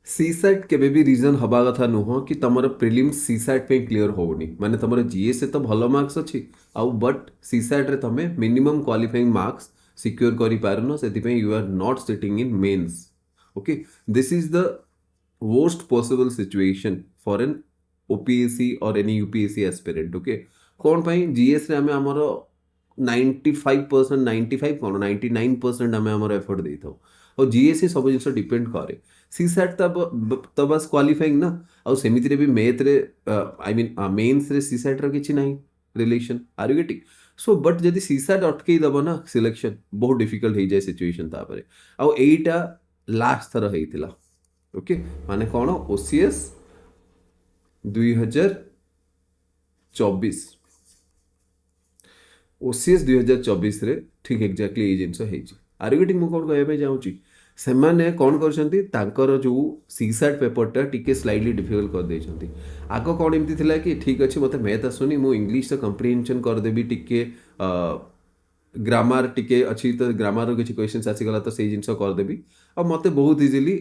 CSAT केबे भी reason हवा कथा नुह कि तुम प्रिलिम्स सीसैट पे क्लियर होनी माने तुम जीएस तो भल मार्क्स अच्छी आउ बट सीसैट रे तुम मिनिमम क्वालिफाइंग मार्क्स सिक्योर करि पारन से you are not sitting in mains okay this is the worst possible situation for an OPSC or any UPSC aspirant okay कौन पाई जीएस रे आमे हमर 95% 95 कोन 99% आमे हमर एफर्ट देथौ और जीएस सब जिन डिपेंड करे सीसैट तब बस क्वालिफाइंग ना और सेमिति रे भी मैथ रे आई मीन मेंस रे सीसैट रो किछि नाही relation are you getting so but जदि सीसैट अटकई दब ना सिलेक्शन बहुत डिफिकल्ट हो जाए सिचुएशन तापरे आ एटा लास्ट थर हेतिला ओके माने कौन ओसीएस 2024 ओसीएस 2024 रे ठीक एक्जाक्टली ये जिनस हेची आर्गुटिंग मु कोन कहबे जाउची सेमाने कौन करछंती तांकर जो सीसैट पेपरटा टिके स्लाइटली डिफिकल्ट कर देछंती आगो कौन एमती थिला कि ठीक अछि मते मैथ आसुनी मु इंग्लिश तो कंप्रिहेंशन कर देबी टिके ग्रामर टिके अच्छी तो ग्रामर किसी क्वेश्चन आसीगला तो से जिनस कर देबी और मते बहुत इजीली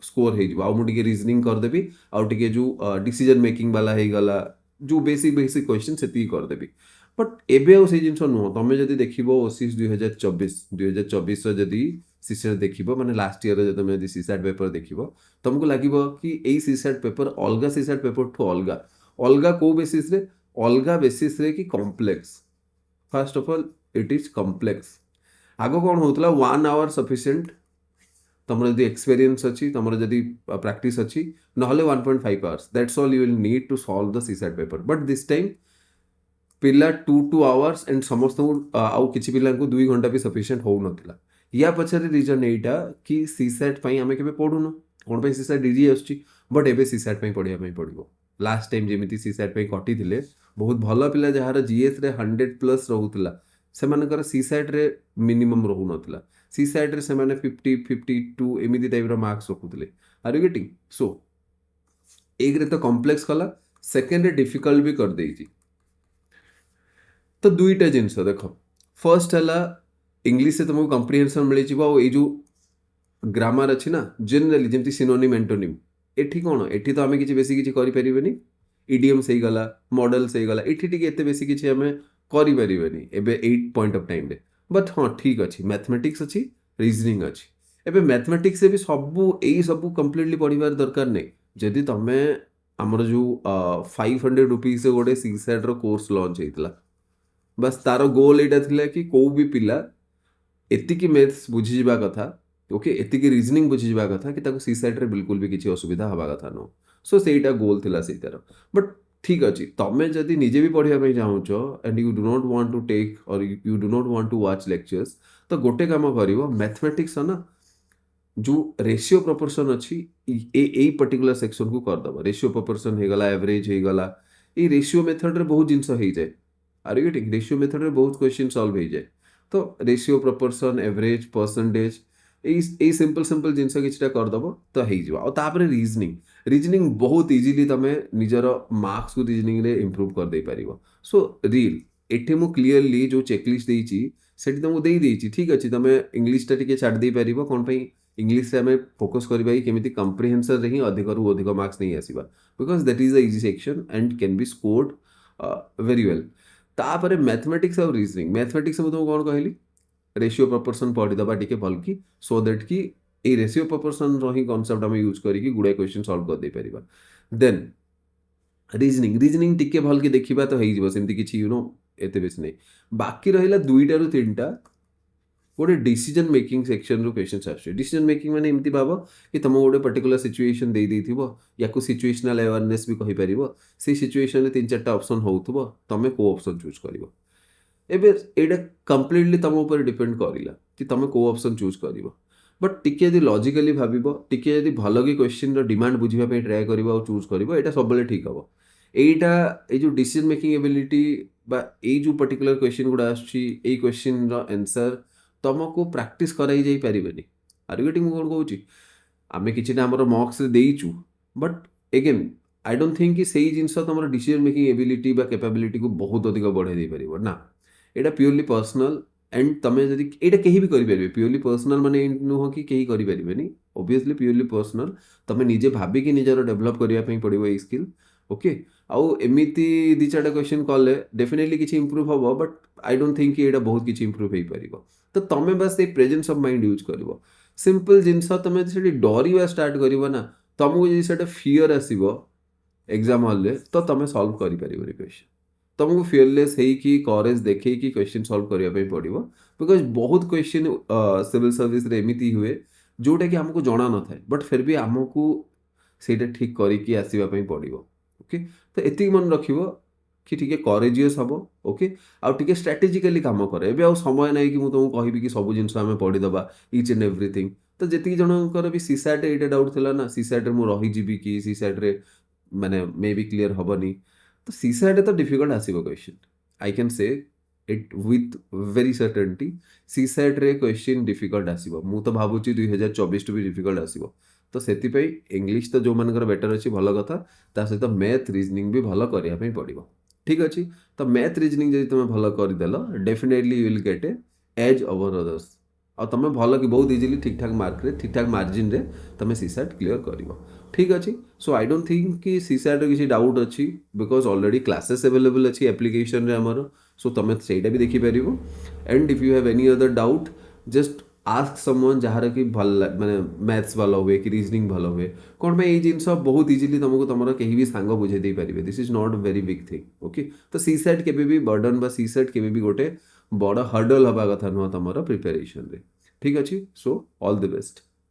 स्कोर हो मुझे रिजनिंग करदेवी आउ टे जो डिसीजन मेकिंग वाला हो गला जो बेसिक बेसिक क्वेश्चन से करदेवी बट एबे आउ से जिनस नुह तुम जब देख ओसीएस 2024 जदि सीसैट देख माने लास्ट ईयर तुम जब सीसैट पेपर देख तुमको लगे कि यही सीसैट पेपर अलग सीसैट पेपर ठू अलग अलग को बेसिस रे अलग बेसिस रे कि complex first of all it is complex आग कौन होता 1 आवर सफिशिएंट तुम जब एक्सपीरियंस अच्छी तुम जब प्रैक्टिस अच्छी ना 1.5 hours that's all you will need to solve the CSAT paper but this time पिला 2 आवर्स एंड समस्त आउ किसी पिला 2 घंटा भी सफिशिएंट हो नथिला या पछरे रीजन एटा कि सीसैट पई हमें केबे पढुनो कोन पई सीसैट इजी आछी बट एबे सीसैट पई पढिया पई पडिबो लास्ट टाइम जेमिति सीसैट पई कटि थिले बहुत भल पिला जहार जीएस रे 100+ रहउतला सेमानकर सीसैट रे मिनिमम रहउ नथिला सीसैट रे सेमाने 50 52 एमिति टाइप रो मार्क्स रखुतले आर यू गेटिंग सो एक रे तो कॉम्प्लेक्स कला सेकंड रे डिफिकल्ट भी कर देइची तो दुईटा जिनस देख फर्स्ट है इंग्लिश से तुमको कंप्रिहेंशन मिल जो ग्रामर अच्छी ना जेनराली जमी सिनोनिम एंटोनिम एठी कौन एठी तो आम कि बेसी किसी करें इडियम से गला मॉडल से गला एठी टिके एते बेसी किसी आम करें एबे 8 पॉइंट ऑफ टाइम रे बट हाँ ठीक अच्छी मैथमेटिक्स अच्छी रीजनिंग अच्छी एबे मैथमेटिक्स से भी सब कंप्लीटली पढ़ार दरकार नहीं जदि तुम आमर जो 500 रुपीज से गोटे सीसैट रो कोर्स लॉन्च होता बस तार गोल यहाँ थिला कि को भी पिला एतिकी मैथ्स बुझीजा कथा ओके एतिकी रीजनिंग बुझीजा कथा कि ताको सीसैट रे बिल्कुल भी किसी असुविधा हवा कथा नो सो सेटा गोल थिला सेतार बट ठीक अच्छे तुम जदि निजे भी पढ़ाई चाहूच and you do not want to take और you do not want to watch lectures तो गोटे काम कर मैथमेटिक्स ना जो रेशियो प्रोपोर्शन अच्छी ए पर्टिकुलर सेक्शन को करदब रेशियो प्रोपोर्शन हो गला एवरेज हो गला ये रेशियो मेथड रे बहुत जिनस हो जाए are you getting ratio method रे बहुत क्वेश्चन सॉल्व हो जाए तो रेशियो प्रोपोर्शन एवरेज परसेंटेज यही सिंपल सिंपल जिनस किछटा करदब तो हो तापर रीजनिंग रीजनिंग बहुत इजीली तुम निजर मार्क्स को रीजनिंग रे इम्प्रूव कर दे पारिबो सो रील एठी मु क्लियरली जो चेकलिस्ट देइची सेठी तुमको देई देइची ठीक अछि तुम इंग्लिश टा टिके छाड़ दे पारिबो कोन पई इंग्लिश से आम फोकस करबा कि केमिति कंप्रिहेंशन रे ही अधिक रु अधिक मार्क्स नहीं आसीबा because that is the easy section and can be scored very well तापर मैथमेटिक्स और रीजनिंग मैथमेटिक्स में तुमको कौन कहली रेशियो प्रोपोर्शन पढ़ीदबा टिके भल कि सो दैट कि ए रेशियो प्रोपोर्शन रो ही कांसेप्ट हम यूज करिकि गुडे क्वेश्चन सॉल्व कर दे परिबा देन रीजनिंग रीजनिंग टिके भल कि देखिबा तो हेइ जिवो सेमति किछि यू नो एते बेस नै बाकी रहिला दुईटा रु तीनटा गोटे डिसीजन मेकिंग सेक्शन रो क्वेश्चन आछे डिसीजन मेकिंग माने एमति भाबो कि तुम गोटे पर्टिकुलर सिचुएशन दे देथिबो या को सिचुएशनल अवेयरनेस भी कहि परिबो से सिचुएशन रे तीन चारटा ऑप्शन होउथबो तमे को ऑप्शन चूज करिवो एबे एटा कंप्लीटली तुम ऊपर डिपेंड करिला कि तुम को ऑप्शन चूज करिवो बट टिके यदि लॉजिकली भाबिबो टिके यदि भलो कि क्वेश्चन रो डिमांड बुझिबा पे ट्राई करिवो और चूज करिवो एटा सब बेले ठीक हबो एटा ए जो डिसीजन मेकिंग एबिलिटी बा ए जो पर्टिकुलर क्वेश्चन गुडा आछी ए क्वेश्चन रो आंसर तुमको प्रैक्टिस कराई जाई परिबेनी आर यू गेटिंग कोन कहूची आमे किछिटा हमर मॉक्स रे देइचू but again I don't think कि सेही जिंस तुम डिसीजन मेकिंग एबिलिटी बा कैपेबिलिटी को बहुत अधिक बढ़ाई दे परिबो ना एटा प्योरली पर्सनल एंड तमें जदि एटा केही भी करिपारिबे प्योरली पर्सनल माने नुह कि केही करिपारिबेनी ऑब्वियसली प्योरली पर्सनल तमें निजे भाबिकी निजर डेभलप करिया पई पड़िबो ए स्किल ओके आउ एमिति दी चारटा क्वेश्चन कले डेफिनेटली किछि इंप्रूव हबो बट आई डोंट थिंक कि एटा बहुत किछि इंप्रूव हेई परिबो तो तमें बस ए प्रेजेंस ऑफ माइंड यूज करिवो सिंपल जिंस तमें सेठी डरिवा स्टार्ट करिवो ना तुमको जदि सेटा फियर आसीबो एग्जाम हॉल रे तो तमें सॉल्व करि परिबो क्वेश्चन तुमको फियरलेस है कि करेज देखे कि क्वेश्चन सॉल्व करने पड़ो बिकज बहुत क्वेश्चन सिविल सर्विस रे एमती हुए जोटा कि आमको जना न थाए बट फिर भी आमको सेटा ठीक करके आसवाई पड़ो ओके तो एति मन रखिबो कि टिके करेजियस हम ओके आउ टिके स्ट्राटेजिकली काम करे एबे आउ समय नहीं कि तुमको कहबी कि सब जिन आम पढ़ीदबा इच एंड एवरीथिंग तो जी जनकर भी सीसैट ये डाउट थी ना सीसैट रे मु रहीजी कि सीसैट रे माने मे बी क्लीयर हेनी तो सीसैट तो डिफिकल्ट आसीबो question I can say it with very certainty CSAT रे क्वेश्चन डिफिकल्ट आसीबो मु तो भाबुची 2024 टू भी डिफिकल्ट आसीबो तो सेति पई इंग्लिश तो जो मानकर बेटर अछि भलो कथा ता सहित मैथ रीजनिंग भी भलो करिया पई पड़िबो ठीक अछि तो मैथ रीजनिंग जदि तुम भलो कर देलो definitely you will get a edge over others और तुम भलो कि बहुत इजीली ठीक ठाक मार्क रे ठीक ठाक मार्जिन रे तुम सीसैट क्लियर करिवो ठीक अच्छे सो आई डोंट थिंक कि सीसैट किसी डाउट अच्छी बिकज ऑलरेडी क्लासेस अवेलेबल अच्छी एप्लिकेशन रे हमर सो तुम सेटा भी देखि परिबो and if you have any other doubt just ask someone जहाँ कि भल माने मैथ्स भल हुए कि रीजनिंग भल हुए कौन पे ये जिनस बहुत इजीली तुमको तुम कहीं भी सांग बुझे दे पारे this is not very big thing okay तो सीसैट केबे भी बर्डन बा सीसैट केबे भी गोटे बड़ हर्डल हवा कथा नुह तुम प्रिपेरेसन रे ठीक अच्छे सो ऑल द बेस्ट